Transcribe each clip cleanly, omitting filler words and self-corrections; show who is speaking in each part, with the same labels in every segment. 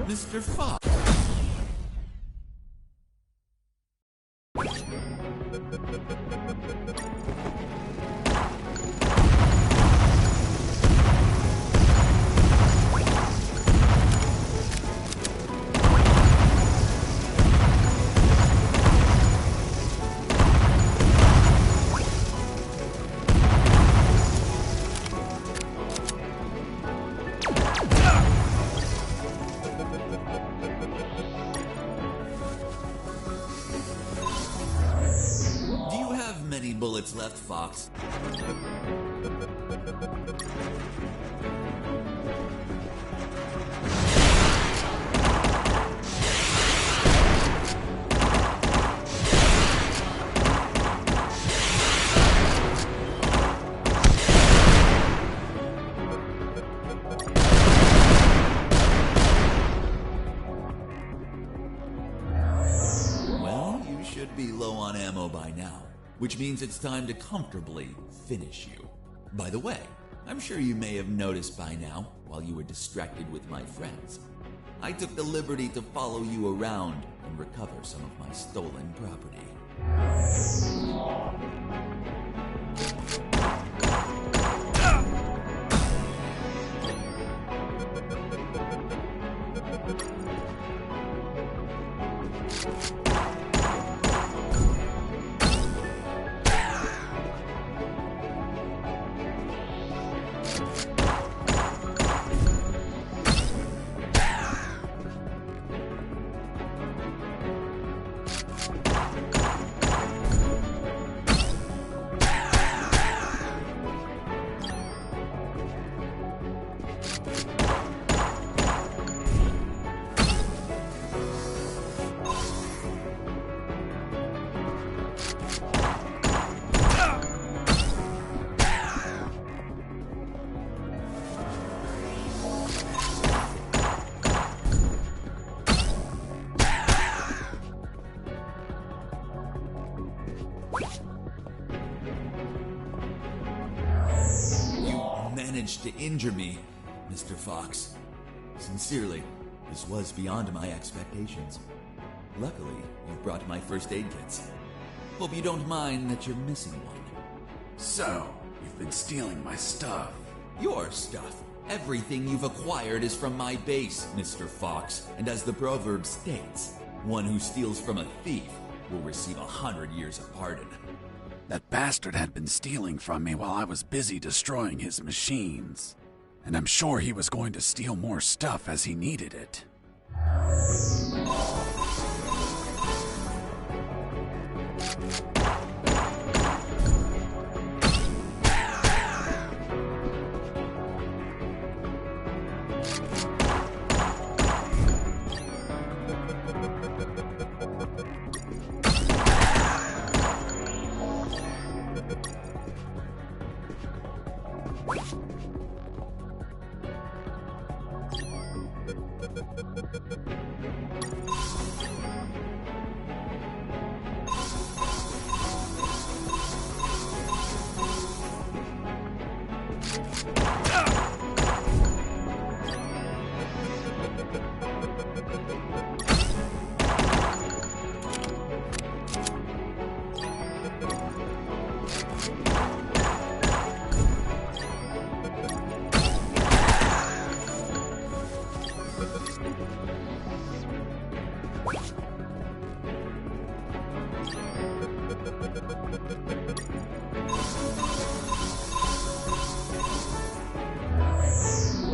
Speaker 1: Mr. Fox. Bullets left, Fox. Well, you should be low on ammo by now. Which means it's time to comfortably finish you. By the way, I'm sure you may have noticed by now, while you were distracted with my friends, I took the liberty to follow you around and recover some of my stolen property. Managed to injure me, Mr. Fox. Sincerely, this was beyond my expectations. Luckily, you brought my first aid kits. Hope you don't mind that you're missing one.
Speaker 2: So, you've been stealing my stuff.
Speaker 1: Your stuff. Everything you've acquired is from my base, Mr. Fox. And as the proverb states, one who steals from a thief will receive 100 years of pardon.
Speaker 2: That bastard had been stealing from me while I was busy destroying his machines. And I'm sure he was going to steal more stuff as he needed it.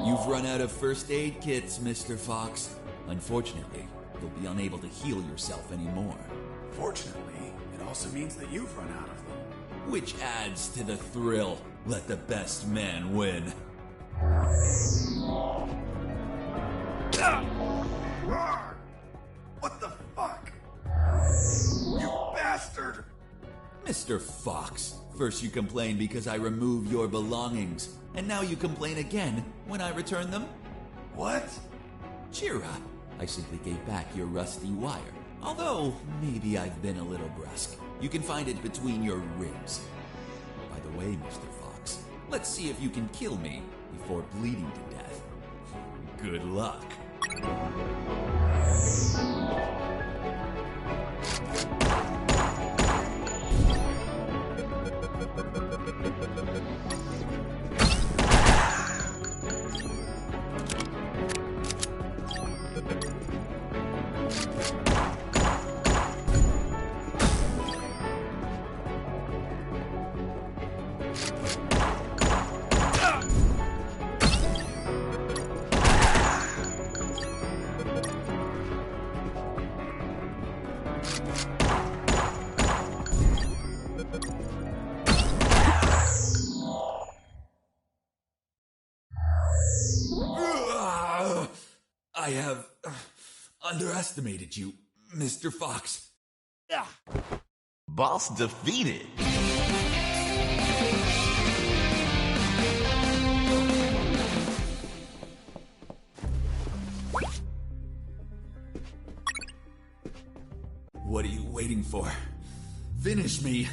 Speaker 1: You've run out of first aid kits, Mr. Fox. Unfortunately, you'll be unable to heal yourself anymore.
Speaker 2: Fortunately, it also means that you've run out of them.
Speaker 1: Which adds to the thrill. Let the best man win.
Speaker 2: What the fuck? You bastard!
Speaker 1: Mr. Fox, first you complain because I remove your belongings, and now you complain again when I return them?
Speaker 2: What?
Speaker 1: Cheer up. I simply gave back your rusty wire. Although, maybe I've been a little brusque. You can find it between your ribs. By the way, Mr. Fox, let's see if you can kill me before bleeding to death. Good luck. I have underestimated you, Mr. Fox.
Speaker 3: Boss defeated.
Speaker 1: What are you waiting for? Finish me.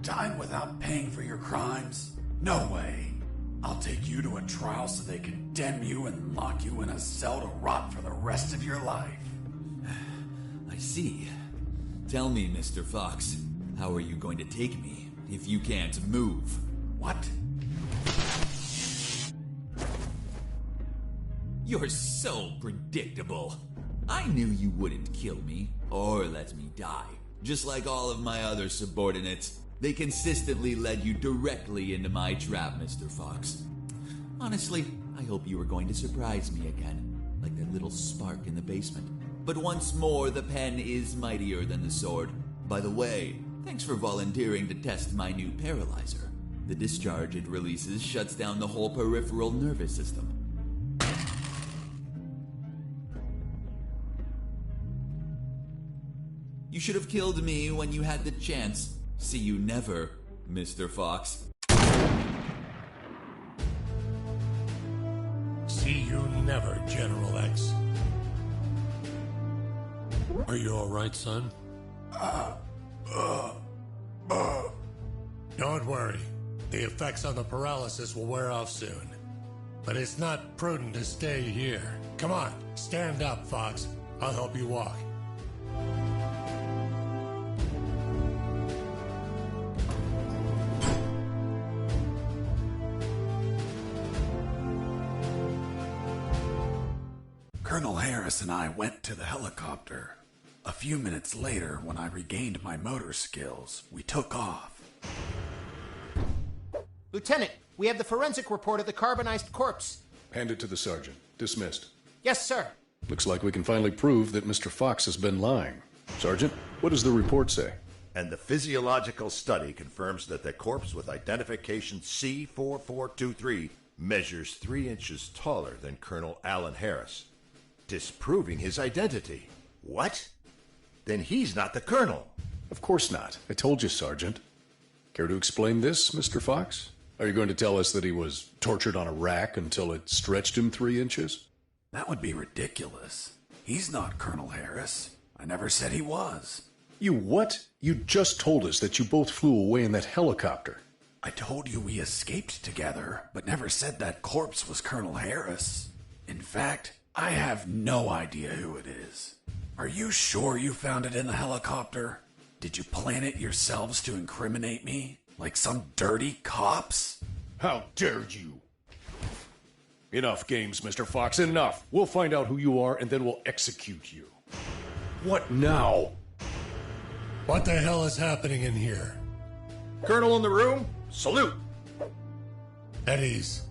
Speaker 2: Time without paying for your crimes? No way. I'll take you to a trial so they condemn you and lock you in a cell to rot for the rest of your life.
Speaker 1: I see. Tell me, Mr. Fox, how are you going to take me if you can't move?
Speaker 2: What?
Speaker 1: You're so predictable. I knew you wouldn't kill me or let me die. Just like all of my other subordinates, they consistently led you directly into my trap, Mr. Fox. Honestly, I hope you were going to surprise me again, like that little spark in the basement. But once more, the pen is mightier than the sword. By the way, thanks for volunteering to test my new paralyzer. The discharge it releases shuts down the whole peripheral nervous system. You should have killed me when you had the chance. See you never, Mr. Fox.
Speaker 4: See you never, General X. Are you all right, son? Don't worry. The effects on the paralysis will wear off soon. But it's not prudent to stay here. Come on, stand up, Fox. I'll help you walk.
Speaker 2: Colonel Harris and I went to the helicopter. A few minutes later, when I regained my motor skills, we took off.
Speaker 5: Lieutenant, we have the forensic report of the carbonized corpse.
Speaker 6: Hand it to the sergeant. Dismissed.
Speaker 5: Yes, sir.
Speaker 6: Looks like we can finally prove that Mr. Fox has been lying. Sergeant, what does the report say?
Speaker 7: And the physiological study confirms that the corpse with identification C4423 measures 3 inches taller than Colonel Alan Harris, disproving his identity. What? Then he's not the colonel.
Speaker 6: Of course not. I told you, Sergeant. Care to explain this, Mr. Fox? Are you going to tell us that he was tortured on a rack until it stretched him 3 inches?
Speaker 2: That would be ridiculous. He's not Colonel Harris. I never said he was.
Speaker 6: You what? You just told us that you both flew away in that helicopter.
Speaker 2: I told you we escaped together, but never said that corpse was Colonel Harris. In fact, I have no idea who it is. Are you sure you found it in the helicopter? Did you plan it yourselves to incriminate me? Like some dirty cops?
Speaker 6: How dare you? Enough games, Mr. Fox, enough. We'll find out who you are and then we'll execute you. What now?
Speaker 4: What the hell is happening in here?
Speaker 7: Colonel in the room? Salute!
Speaker 4: At ease.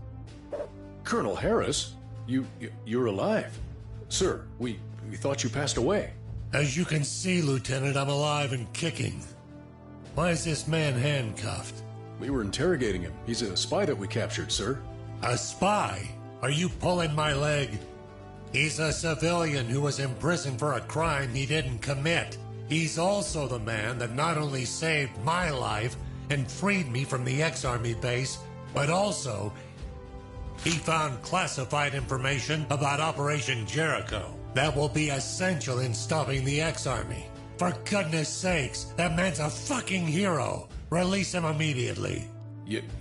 Speaker 6: Colonel Harris? You're alive. Sir, we thought you passed away.
Speaker 4: As you can see, Lieutenant, I'm alive and kicking. Why is this man handcuffed?
Speaker 6: We were interrogating him. He's a spy that we captured, sir.
Speaker 4: A spy? Are you pulling my leg? He's a civilian who was imprisoned for a crime he didn't commit. He's also the man that not only saved my life and freed me from the ex-Army base, but also he found classified information about Operation Jericho that will be essential in stopping the ex-Army. For goodness sakes, that man's a fucking hero. Release him immediately.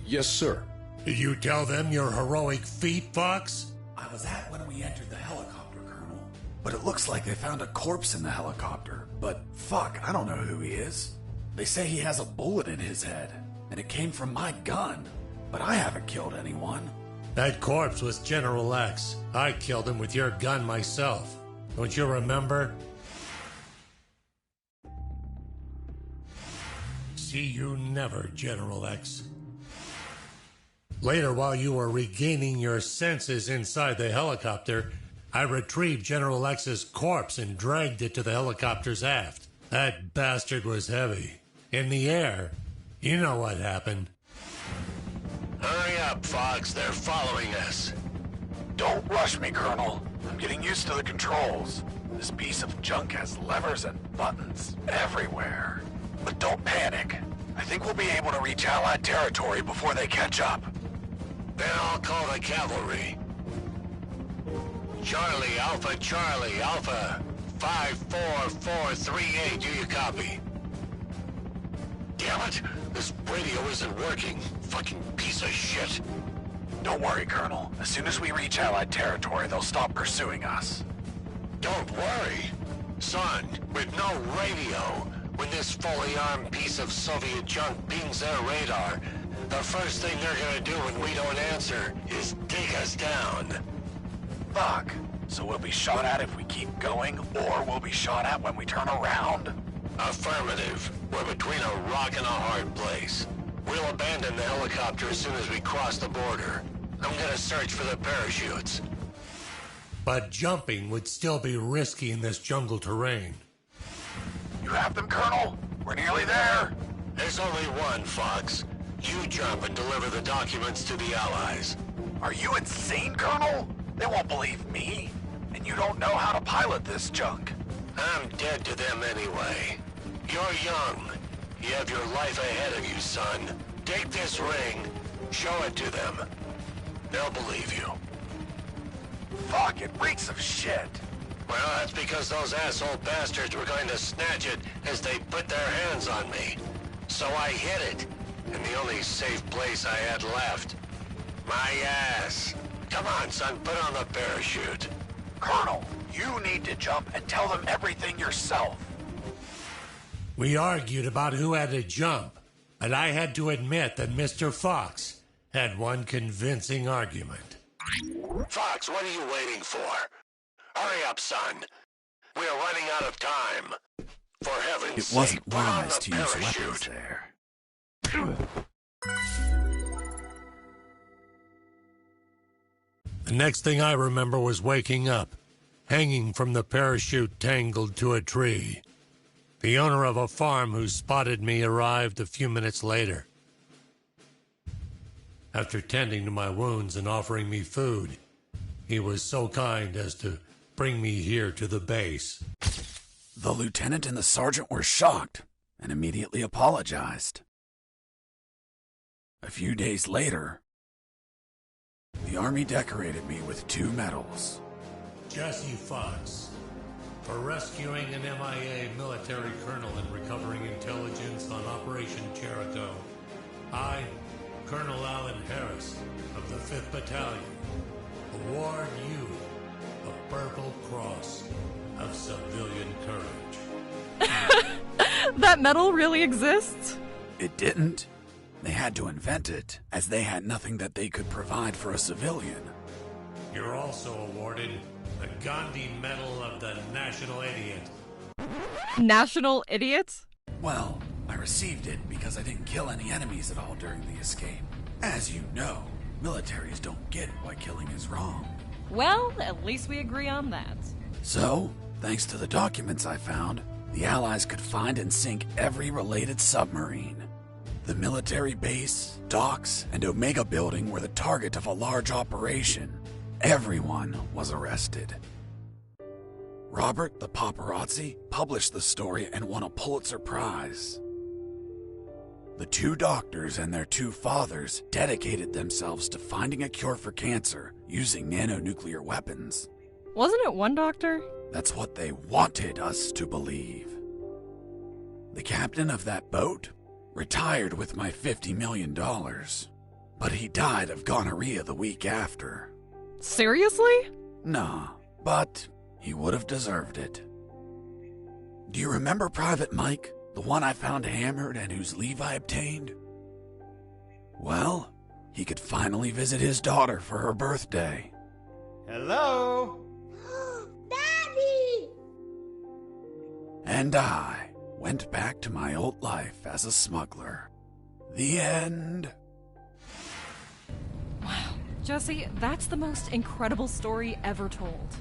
Speaker 6: Yes, sir.
Speaker 4: Did you tell them your heroic feat, Fox?
Speaker 2: I was at when we entered the helicopter, Colonel. But it looks like they found a corpse in the helicopter. But fuck, I don't know who he is. They say he has a bullet in his head, and it came from my gun. But I haven't killed anyone.
Speaker 4: That corpse was General X. I killed him with your gun myself. Don't you remember? See you never, General X. Later, while you were regaining your senses inside the helicopter, I retrieved General X's corpse and dragged it to the helicopter's aft. That bastard was heavy. In the air, you know what happened.
Speaker 3: Hurry up, Fox. They're following us.
Speaker 2: Don't rush me, Colonel. I'm getting used to the controls. This piece of junk has levers and buttons everywhere. But don't panic. I think we'll be able to reach Allied territory before they catch up.
Speaker 3: Then I'll call the cavalry. Charlie, Alpha, 54438. Do you copy? Damn it! This radio isn't working. Fucking piece of shit.
Speaker 2: Don't worry, Colonel. As soon as we reach Allied territory, they'll stop pursuing us.
Speaker 3: Don't worry. Son, with no radio, when this fully armed piece of Soviet junk pings their radar, the first thing they're gonna do when we don't answer is take us down.
Speaker 2: Fuck. So we'll be shot at if we keep going, or we'll be shot at when we turn around?
Speaker 3: Affirmative. We're between a rock and a hard place. We'll abandon the helicopter as soon as we cross the border. I'm gonna search for the parachutes.
Speaker 4: But jumping would still be risky in this jungle terrain.
Speaker 2: You have them, Colonel? We're nearly there.
Speaker 3: There's only one, Fox. You jump and deliver the documents to the Allies.
Speaker 2: Are you insane, Colonel? They won't believe me. And you don't know how to pilot this junk.
Speaker 3: I'm dead to them anyway. You're young. You have your life ahead of you, son. Take this ring. Show it to them. They'll believe you.
Speaker 2: Fuck, it reeks of shit.
Speaker 3: Well, that's because those asshole bastards were going to snatch it as they put their hands on me. So I hid it, in the only safe place I had left. My ass. Come on, son, put on the parachute.
Speaker 2: Colonel, you need to jump and tell them everything yourself.
Speaker 4: We argued about who had to jump, and I had to admit that Mr. Fox had one convincing argument.
Speaker 3: Fox, what are you waiting for? Hurry up, son. We are running out of time. For heaven's sake,
Speaker 2: It wasn't
Speaker 3: put on
Speaker 2: wise
Speaker 3: the
Speaker 2: to use weapons
Speaker 3: parachute.
Speaker 2: there.
Speaker 4: The next thing I remember was waking up, hanging from the parachute tangled to a tree. The owner of a farm who spotted me arrived a few minutes later. After tending to my wounds and offering me food, he was so kind as to bring me here to the base.
Speaker 2: The lieutenant and the sergeant were shocked and immediately apologized. A few days later, the Army decorated me with 2 medals.
Speaker 4: Jesse Fox, for rescuing an MIA military colonel and recovering intelligence on Operation Jericho. I, Colonel Alan Harris of the 5th Battalion, award you the Purple Cross of Civilian Courage.
Speaker 8: That medal really exists?
Speaker 2: It didn't. They had to invent it, as they had nothing that they could provide for a civilian.
Speaker 4: You're also awarded the Gandhi Medal of the National Idiot.
Speaker 8: National idiot?
Speaker 2: Well, I received it because I didn't kill any enemies at all during the escape. As you know, militaries don't get why killing is wrong.
Speaker 8: Well, at least we agree on that.
Speaker 2: So, thanks to the documents I found, the Allies could find and sink every related submarine. The military base, docks, and Omega building were the target of a large operation. Everyone was arrested. Robert the paparazzi published the story and won a Pulitzer Prize. The two doctors and their two fathers dedicated themselves to finding a cure for cancer using nanonuclear weapons.
Speaker 8: Wasn't it one doctor?
Speaker 2: That's what they wanted us to believe. The captain of that boat retired with my $50 million, but he died of gonorrhea the week after.
Speaker 8: Seriously?
Speaker 2: Nah, but he would have deserved it. Do you remember Private Mike, the one I found hammered and whose leave I obtained? Well, he could finally visit his daughter for her birthday.
Speaker 5: Hello?
Speaker 9: Daddy!
Speaker 2: And I went back to my old life as a smuggler. The end.
Speaker 8: Wow. Jesse, that's the most incredible story ever told.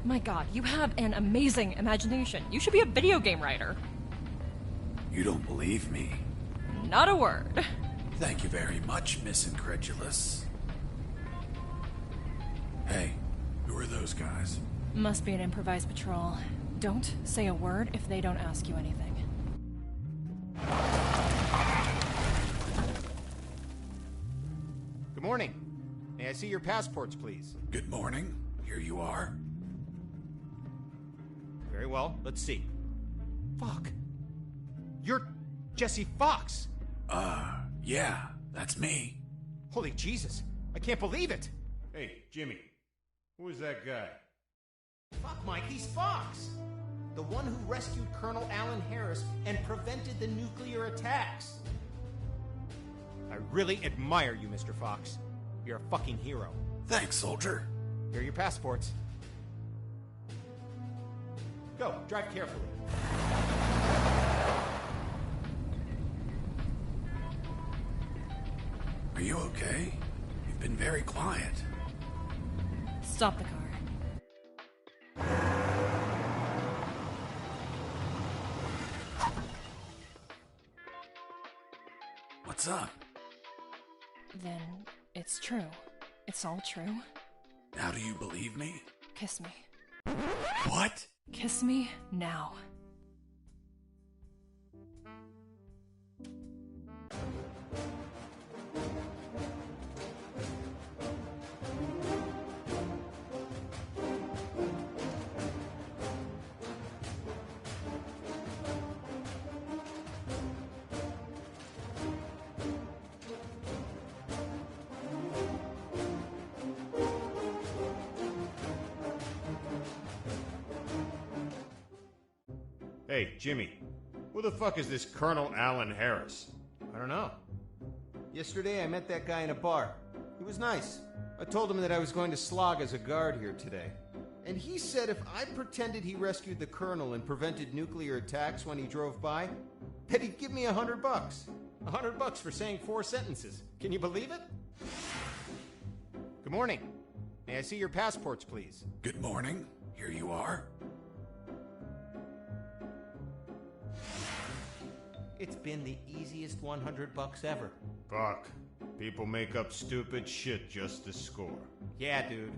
Speaker 8: My god, you have an amazing imagination. You should be a video game writer.
Speaker 2: You don't believe me?
Speaker 8: Not a word.
Speaker 2: Thank you very much, Miss Incredulous. Hey, who are those guys?
Speaker 8: Must be an improvised patrol. Don't say a word if they don't ask you anything.
Speaker 5: Good morning. May I see your passports, please?
Speaker 2: Good morning. Here you are.
Speaker 5: Very well. Let's see. Fuck. You're Jesse Fox.
Speaker 2: Yeah, that's me.
Speaker 5: Holy Jesus. I can't believe it.
Speaker 10: Hey, Jimmy. Who is that guy?
Speaker 5: Fuck, Mike. He's Fox. The one who rescued Colonel Alan Harris and prevented the nuclear attacks. I really admire you, Mr. Fox. You're a fucking hero.
Speaker 2: Thanks, soldier.
Speaker 5: Here are your passports. Go, drive carefully.
Speaker 2: Are you okay? You've been very quiet.
Speaker 8: Stop the car.
Speaker 2: What's up?
Speaker 8: Then it's true. It's all true.
Speaker 2: Now do you believe me?
Speaker 8: Kiss me.
Speaker 2: What?
Speaker 8: Kiss me now.
Speaker 10: Hey, Jimmy. Who the fuck is this Colonel Alan Harris?
Speaker 5: I don't know. Yesterday I met that guy in a bar. He was nice. I told him that I was going to slog as a guard here today. And he said if I pretended he rescued the colonel and prevented nuclear attacks when he drove by, that he'd give me $100. $100 for saying 4 sentences. Can you believe it? Good morning. May I see your passports, please?
Speaker 2: Good morning. Here you are.
Speaker 5: It's been the easiest $100 ever.
Speaker 10: Fuck. People make up stupid shit just to score.
Speaker 5: Yeah, dude.